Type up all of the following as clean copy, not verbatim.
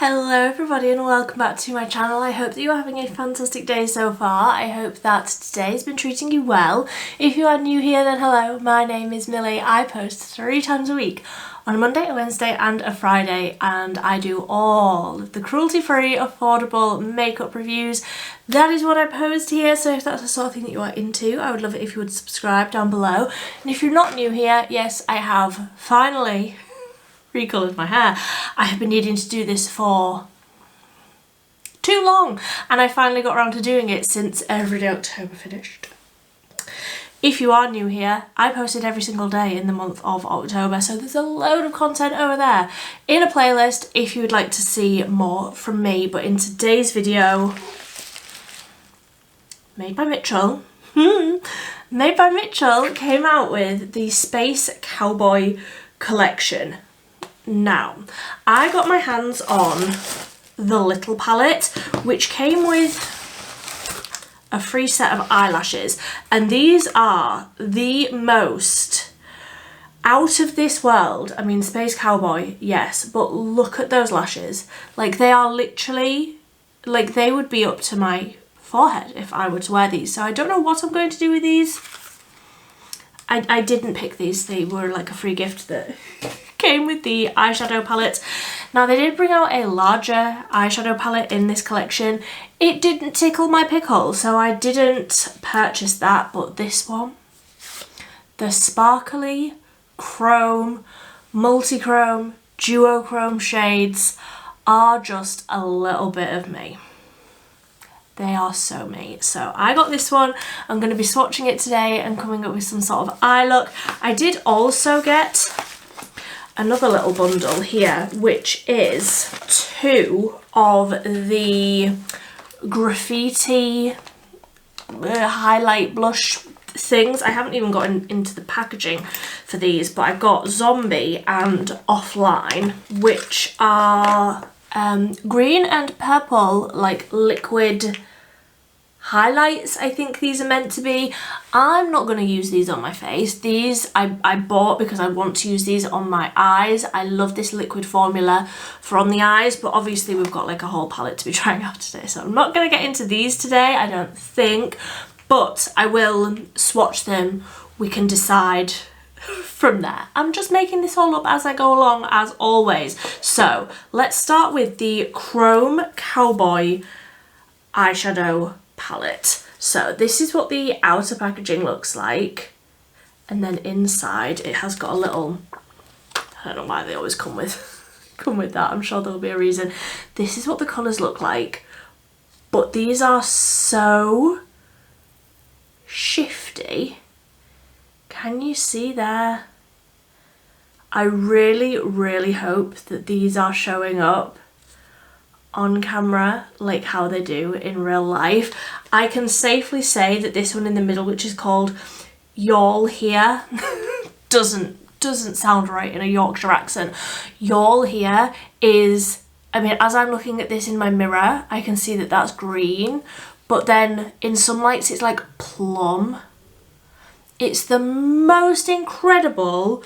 Hello everybody and welcome back to my channel. I hope that you're having a fantastic day so far. I hope that today's been treating you well. If you are new here then hello, my name is Millie. I post 3 times a week on a Monday, a Wednesday and a Friday, and I do all of the cruelty-free, affordable makeup reviews. That is what I post here, so if that's the sort of thing that you are into, I would love it if you would subscribe down below. And if you're not new here, yes, I have finally recoloured my hair. I have been needing to do this for too long and I finally got around to doing it since Everyday October finished. If you are new here, I posted every single day in the month of October, so there's a load of content over there in a playlist if you would like to see more from me. But in today's video, Made by Mitchell came out with the Space Cowboy collection. Now, I got my hands on the little palette, which came with a free set of eyelashes, and these are the most out of this world. I mean, Space Cowboy, yes, but look at those lashes. Like, they are literally, like, they would be up to my forehead if I were to wear these. So I don't know what I'm going to do with these. I didn't pick these, they were like a free gift that came with the eyeshadow palette. Now, they did bring out a larger eyeshadow palette in this collection. It didn't tickle my pickle, so I didn't purchase that, but this one, the sparkly chrome, multi-chrome, duochrome shades are just a little bit of me. They are so me. So I got this one. I'm going to be swatching it today and coming up with some sort of eye look. I did also get another little bundle here, which is 2 of the graffiti highlight blush things. I haven't even gotten into the packaging for these, but I've got Zombie and Offline, which are green and purple, like liquid highlights. I think these are meant to be. I'm not going to use these on my face. These I bought because I want to use these on my eyes. I love this liquid formula for on the eyes, but obviously we've got like a whole palette to be trying out today, so I'm not going to get into these today, I don't think, but I will swatch them. We can decide from there. I'm just making this all up as I go along, as always. So let's start with the Chrome Cowboy eyeshadow palette. So this is what the outer packaging looks like, and then inside it has got a little, I don't know why they always come with that, I'm sure there'll be a reason. This is what the colours look like, but these are so shifty. Can you see there? I really hope that these are showing up on camera like how they do in real life. I can safely say that this one in the middle, which is called Y'all Here, doesn't sound right in a Yorkshire accent. Y'all Here is, I mean, as I'm looking at this in my mirror, I can see that that's green, but then in some lights it's like plum. It's the most incredible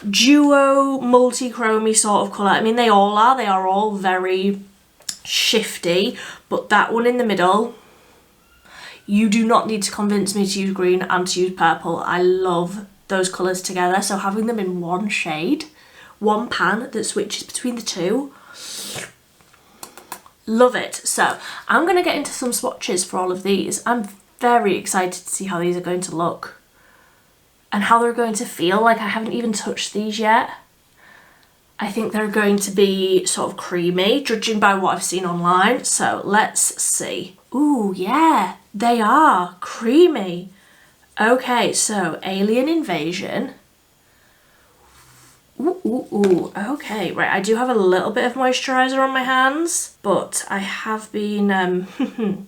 duo multi-chromey sort of colour. I mean, they are all very shifty, but that one in the middle, you do not need to convince me to use green and to use purple. I love those colours together, so having them in one shade, one pan that switches between the two, love it. So I'm going to get into some swatches for all of these. I'm very excited to see how these are going to look and how they're going to feel. Like, I haven't even touched these yet. I think they're going to be sort of creamy, judging by what I've seen online. So let's see. Ooh, yeah, they are creamy. Okay, so Alien Invasion. Ooh, okay, right, I do have a little bit of moisturiser on my hands, but I have been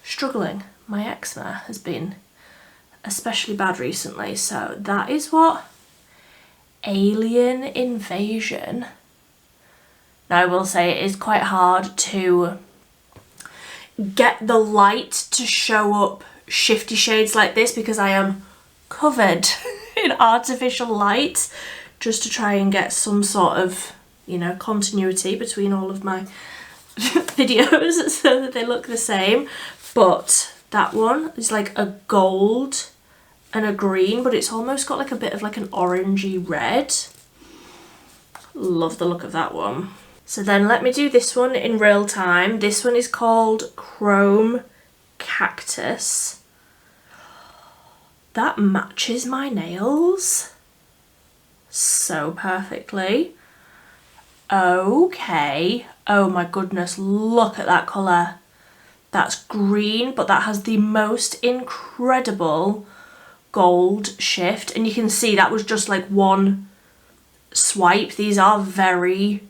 struggling. My eczema has been especially bad recently, so that is what Alien Invasion. Now, I will say it is quite hard to get the light to show up shifty shades like this because I am covered in artificial light, just to try and get some sort of, you know, continuity between all of my videos so that they look the same, but that one is like a gold and a green, but it's almost got like a bit of like an orangey red. Love the look of that one. So then let me do this one in real time. This one is called Chrome Cactus. That matches my nails so perfectly. Okay. Oh my goodness, look at that colour. That's green, but that has the most incredible gold shift. And you can see that was just like one swipe. These are very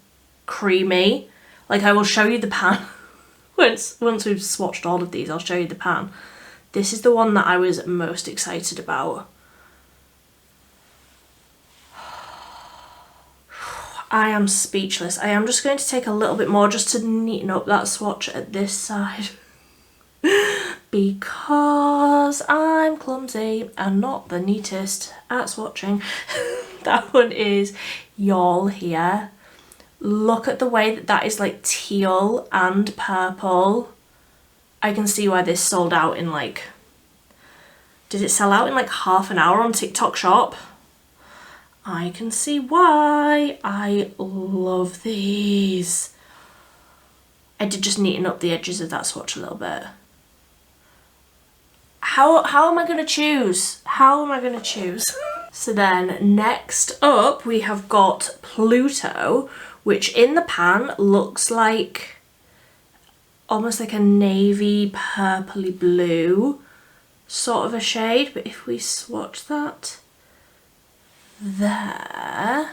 creamy. Like, I will show you the pan. once we've swatched all of these, I'll show you the pan. This is the one that I was most excited about. I am speechless. I am just going to take a little bit more just to neaten up that swatch at this side. Because I'm clumsy and not the neatest at swatching. That one is Y'all here. Look at the way that that is like teal and purple. I can see why this sold out in like... Did it sell out in like half an hour on TikTok Shop? I can see why. I love these. I did just neaten up the edges of that swatch a little bit. How am I going to choose? How am I going to choose? So then next up we have got Pluto, which in the pan looks like almost like a navy purpley blue sort of a shade. But if we swatch that there,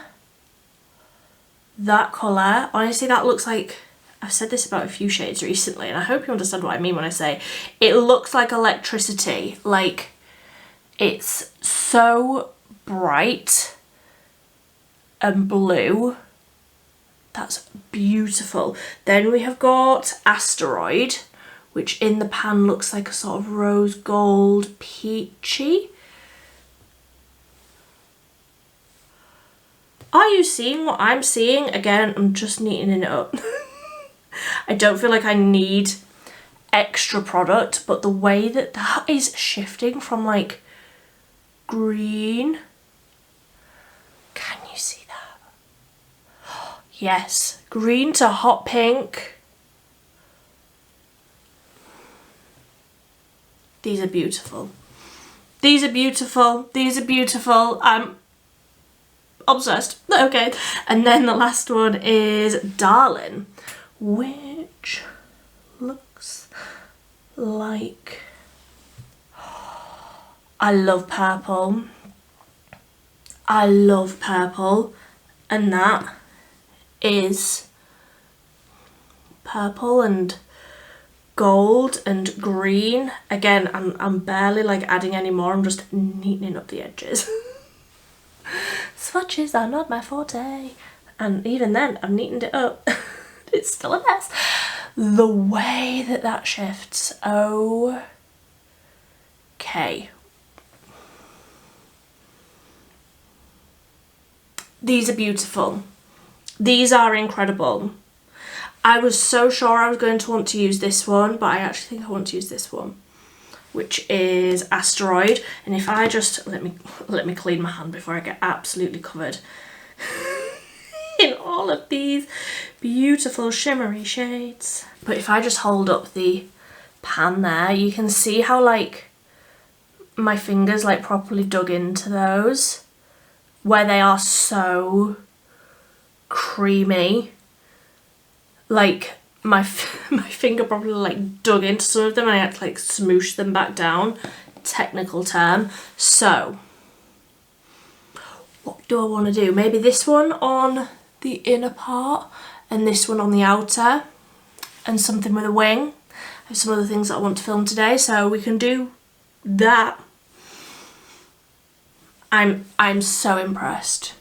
that colour, honestly that looks like, I've said this about a few shades recently and I hope you understand what I mean when I say it looks like electricity. Like, it's so bright and blue. That's beautiful. Then we have got Asteroid, which in the pan looks like a sort of rose gold peachy. Are you seeing what I'm seeing? Again, I'm just neatening it up. I don't feel like I need extra product, but the way that that is shifting from like green, can you see that? Yes, green to hot pink. These are beautiful. These are beautiful. These are beautiful. I'm obsessed. Okay, and then the last one is Darling, which looks like, I love purple. I love purple, and that is purple and gold and green. Again, I'm barely like adding any more, I'm just neatening up the edges. Swatches are not my forte, and even then I've neatened it up. It's still a mess. The way that that shifts, okay. These are beautiful. These are incredible. I was so sure I was going to want to use this one, but I actually think I want to use this one, which is Asteroid. And if I just, let me clean my hand before I get absolutely covered in all of these beautiful shimmery shades. But if I just hold up the pan there, you can see how like my fingers like properly dug into those, where they are so creamy. Like my finger probably like dug into some of them and I had to like smoosh them back down, technical term. So what do I want to do? Maybe this one on the inner part and this one on the outer, and something with a wing. I have some other things that I want to film today, so we can do that. I'm so impressed.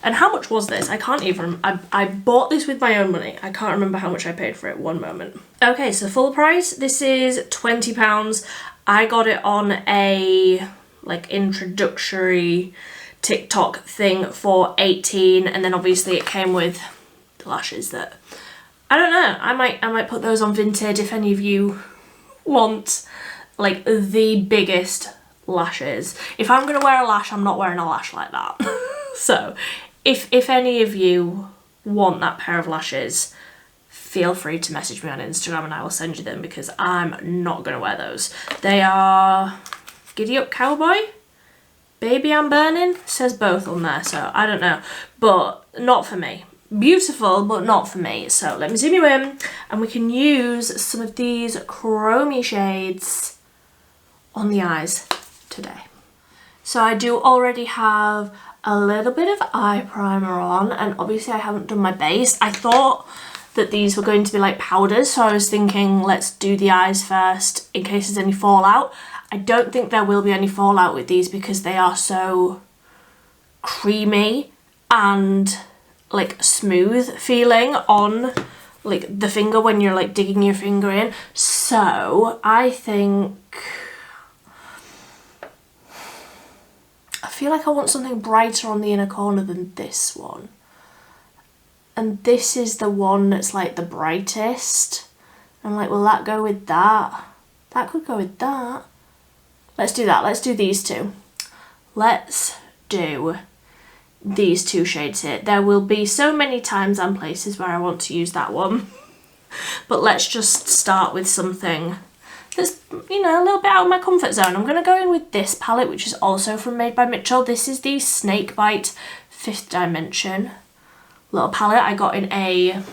And how much was this? I can't even, I bought this with my own money. I can't remember how much I paid for it, one moment. Okay, so full price, this is £20. I got it on a like introductory TikTok thing for 18, and then obviously it came with the lashes that I don't know, I might put those on Vinted if any of you want like the biggest lashes. If I'm gonna wear a lash, I'm not wearing a lash like that. So if any of you want that pair of lashes, feel free to message me on Instagram and I will send you them, because I'm not gonna wear those. They are Giddy Up Cowboy, Baby I'm Burning, says both on there, so I don't know, but not for me. Beautiful, but not for me. So let me zoom you in and we can use some of these chromey shades on the eyes today. So I do already have a little bit of eye primer on, and obviously I haven't done my base. I thought that these were going to be like powders, so I was thinking let's do the eyes first in case there's any fallout. I don't think there will be any fallout with these because they are so creamy and like smooth feeling on like the finger when you're like digging your finger in. So I think, I feel like I want something brighter on the inner corner than this one. And this is the one that's like the brightest. I'm like, will that go with that? That could go with that. Let's do that. Let's do these two. Let's do these two shades here. There will be so many times and places where I want to use that one. But let's just start with something that's, you know, a little bit out of my comfort zone. I'm going to go in with this palette, which is also from Made by Mitchell. This is the Snakebite 5th Dimension little palette. I got in a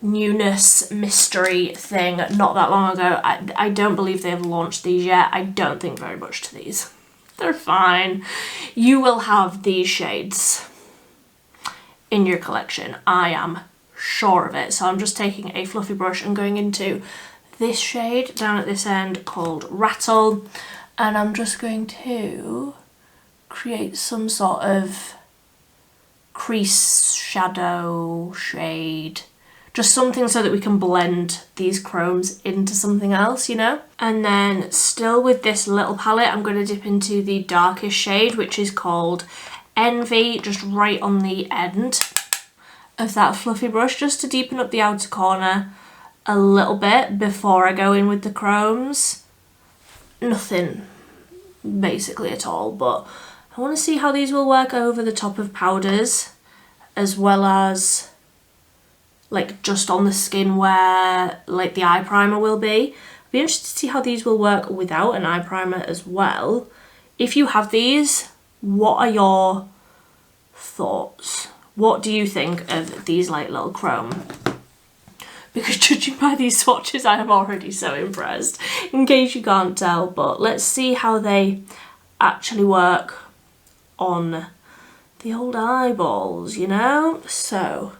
newness mystery thing not that long ago. I don't believe they have launched these yet. I don't think very much to these. They're fine. You will have these shades in your collection. I am sure of it. So I'm just taking a fluffy brush and going into this shade down at this end called Rattle, and I'm just going to create some sort of crease shadow shade, just something so that we can blend these chromes into something else, you know. And then still with this little palette, I'm going to dip into the darkest shade, which is called Envy, just right on the end of that fluffy brush, just to deepen up the outer corner a little bit before I go in with the chromes. Nothing basically at all, but I want to see how these will work over the top of powders, as well as like just on the skin where like the eye primer will be. I'll be interested to see how these will work without an eye primer as well. If you have these, what are your thoughts? What do you think of these like little chrome? Because judging by these swatches, I am already so impressed, in case you can't tell. But let's see how they actually work on the old eyeballs, you know? So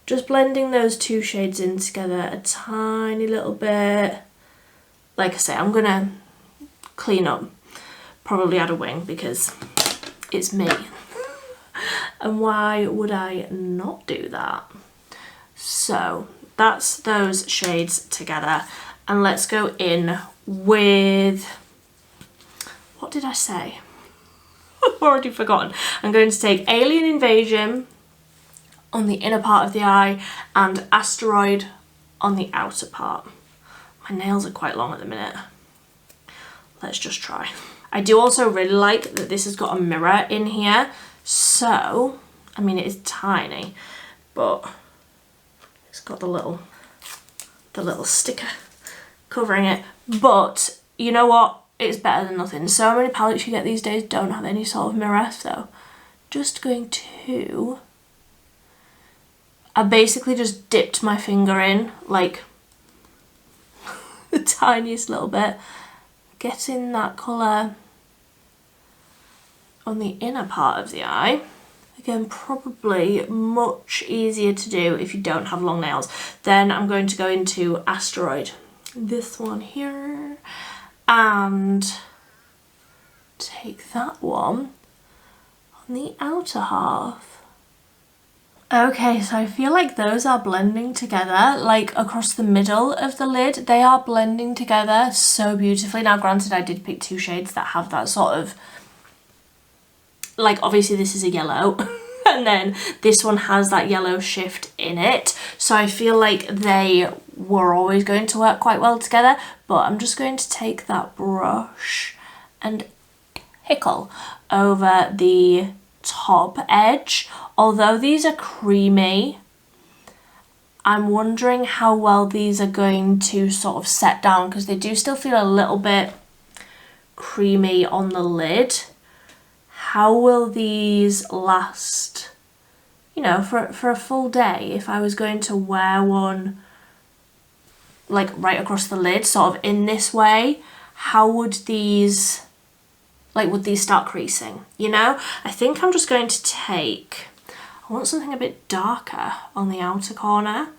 just blending those two shades in together a tiny little bit. Like I say, I'm gonna clean up, probably add a wing because it's me. And why would I not do that? So that's those shades together, and let's go in with, what did I say? I've already forgotten. I'm going to take Alien Invasion on the inner part of the eye and Asteroid on the outer part. My nails are quite long at the minute. Let's just try. I do also really like that this has got a mirror in here. So, I mean, it is tiny, but it's got the little sticker covering it. But you know what? It's better than nothing. So many palettes you get these days don't have any sort of mirror. So just going to, I basically just dipped my finger in like the tiniest little bit, getting that colour on the inner part of the eye. Again, probably much easier to do if you don't have long nails. Then I'm going to go into Asteroid, this one here, and take that one on the outer half. Okay, so I feel like those are blending together, like across the middle of the lid. They are blending together so beautifully. Now, granted, I did pick two shades that have that sort of, like, obviously this is a yellow And then this one has that yellow shift in it. So I feel like they were always going to work quite well together. But I'm just going to take that brush and pickle over the top edge. Although these are creamy, I'm wondering how well these are going to sort of set down, because they do still feel a little bit creamy on the lid. How will these last, you know, for a full day? If I was going to wear one like right across the lid, sort of in this way, how would these, like, would these start creasing, you know? I think I'm just going to take, I want something a bit darker on the outer corner.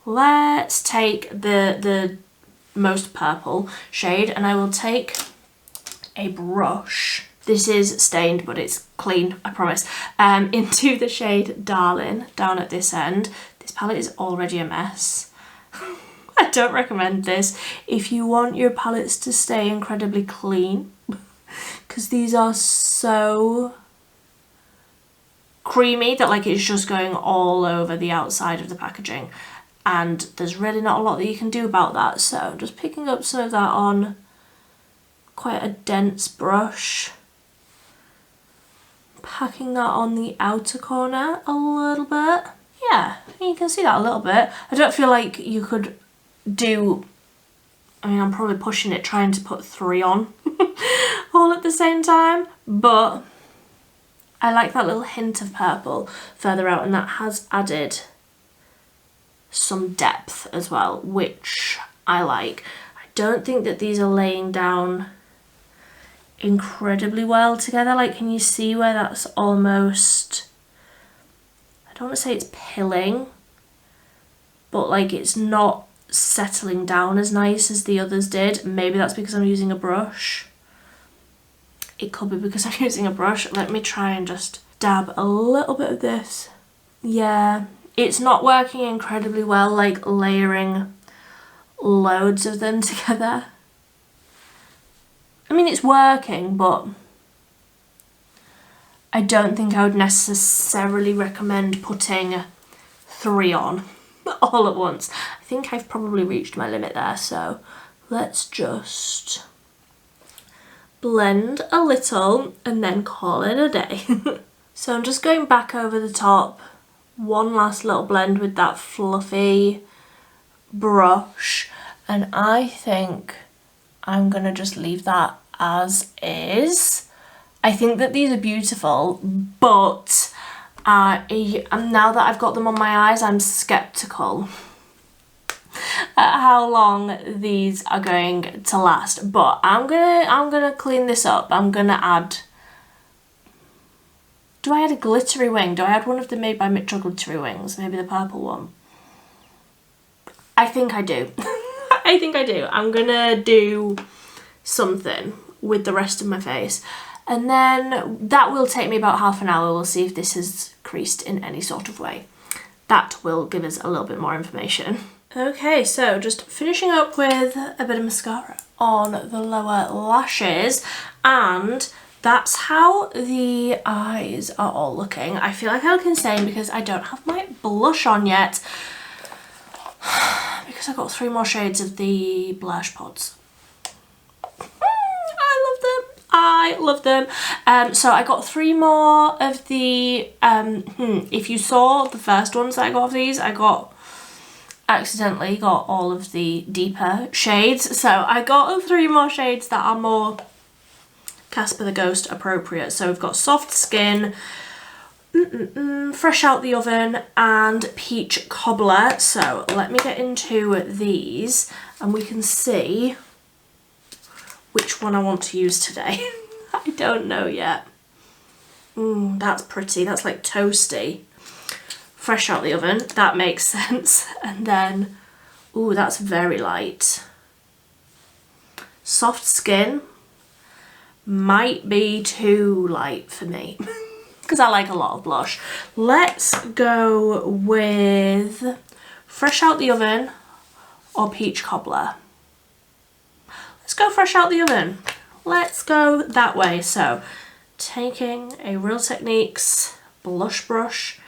Let's take the most purple shade, and I will take a brush. This is stained, but it's clean, I promise. Into the shade Darling, down at this end. This palette is already a mess. I don't recommend this if you want your palettes to stay incredibly clean, because these are so creamy that like it's just going all over the outside of the packaging, and there's really not a lot that you can do about that. So I'm just picking up some of that on quite a dense brush, packing that on the outer corner a little bit. Yeah, you can see that a little bit. I don't feel like you could do, I mean, I'm probably pushing it trying to put 3 on all at the same time, but I like that little hint of purple further out, and that has added some depth as well, which I like. I don't think that these are laying down incredibly well together. Like, can you see where that's almost, I don't want to say it's pilling, but like it's not settling down as nice as the others did. Maybe that's because I'm using a brush. It could be because I'm using a brush. Let me try and just dab a little bit of this. Yeah, it's not working incredibly well, like layering loads of them together. I mean, it's working, but I don't think I would necessarily recommend putting 3 on all at once. I think I've probably reached my limit there, so let's just blend a little and then call it a day. So I'm just going back over the top, one last little blend with that fluffy brush, and I think I'm gonna just leave that as is. I think that these are beautiful, but now that I've got them on my eyes, I'm skeptical at how long these are going to last. But I'm gonna clean this up. I'm gonna add, do I add a glittery wing? Do I add one of the Made by Mitchell glittery wings? Maybe the purple one. I think I do. I think I do. I'm gonna do something with the rest of my face, and then that will take me about half an hour. We'll see if this has creased in any sort of way. That will give us a little bit more information. Okay, so just finishing up with a bit of mascara on the lower lashes, and that's how the eyes are all looking. I feel like I look insane because I don't have my blush on yet, because I've got 3 more shades of the blush pods. I love them. So I got 3 more of the, if you saw the first ones that I got of these, I accidentally got all of the deeper shades. So I got 3 more shades that are more Casper the Ghost appropriate. So we've got Soft Skin, Fresh Out the Oven, and Peach Cobbler. So let me get into these and we can see which one I want to use today. I don't know yet. That's pretty. That's like toasty. Fresh Out the Oven. That makes sense. And then, ooh, that's very light. Soft Skin might be too light for me because I like a lot of blush. Let's go with Fresh Out the Oven or Peach Cobbler. Let's go Fresh Out the Oven. Let's go that way. So taking a Real Techniques blush brush,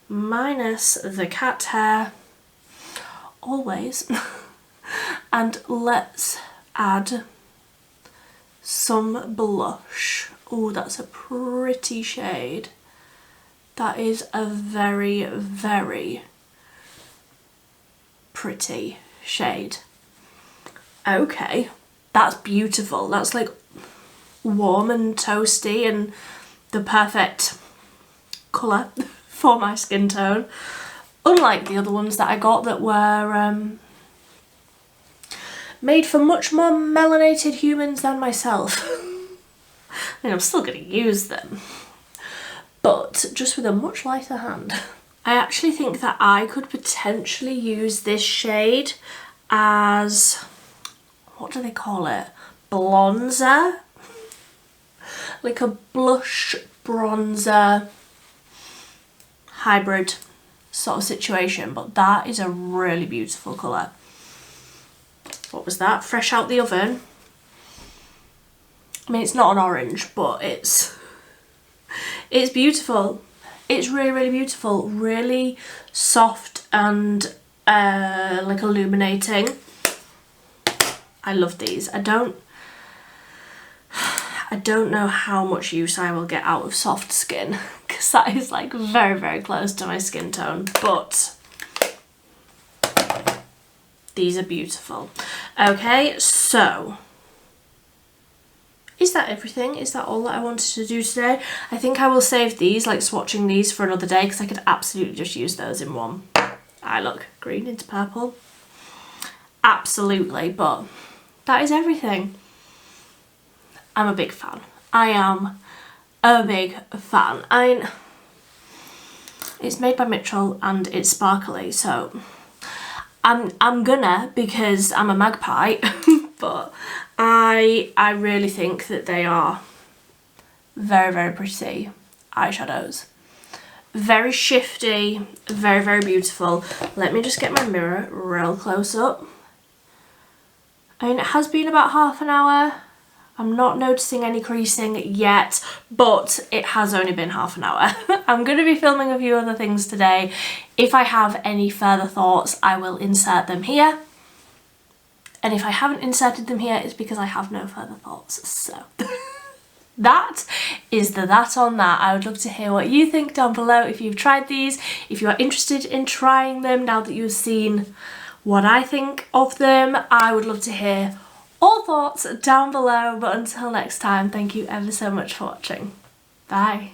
minus the cat hair, always. And let's add some blush. Oh, that's a pretty shade. That is a very, very pretty shade. Okay, that's beautiful. That's like warm and toasty and the perfect colour for my skin tone. Unlike the other ones that I got that were made for much more melanated humans than myself. I mean, I'm still going to use them, but just with a much lighter hand. I actually think that I could potentially use this shade as, what do they call it? Bronzer? Like a blush bronzer hybrid sort of situation, but that is a really beautiful colour. What was that? Fresh out the oven. I mean, it's not an orange, but it's beautiful. It's really, really beautiful. Really soft and like illuminating. I love these. I don't know how much use I will get out of soft skin, because that is like very, very close to my skin tone, but these are beautiful. Okay, so is that everything? Is that all that I wanted to do today? I think I will save these, like swatching these, for another day, because I could absolutely just use those in one. I look green into purple. Absolutely, but that is everything. I'm a big fan. I am a big fan. It's made by Mitchell and it's sparkly, so I'm gonna, because I'm a magpie, but I really think that they are very, very pretty eyeshadows. Very shifty, very, very beautiful. Let me just get my mirror real close up. I mean, it has been about half an hour. I'm not noticing any creasing yet, but it has only been half an hour. I'm going to be filming a few other things today. If I have any further thoughts, I will insert them here. And if I haven't inserted them here, it's because I have no further thoughts. So that is that on that. I would love to hear what you think down below if you've tried these, if you are interested in trying them now that you've seen what I think of them. I would love to hear all thoughts down below, but until next time, thank you ever so much for watching. Bye.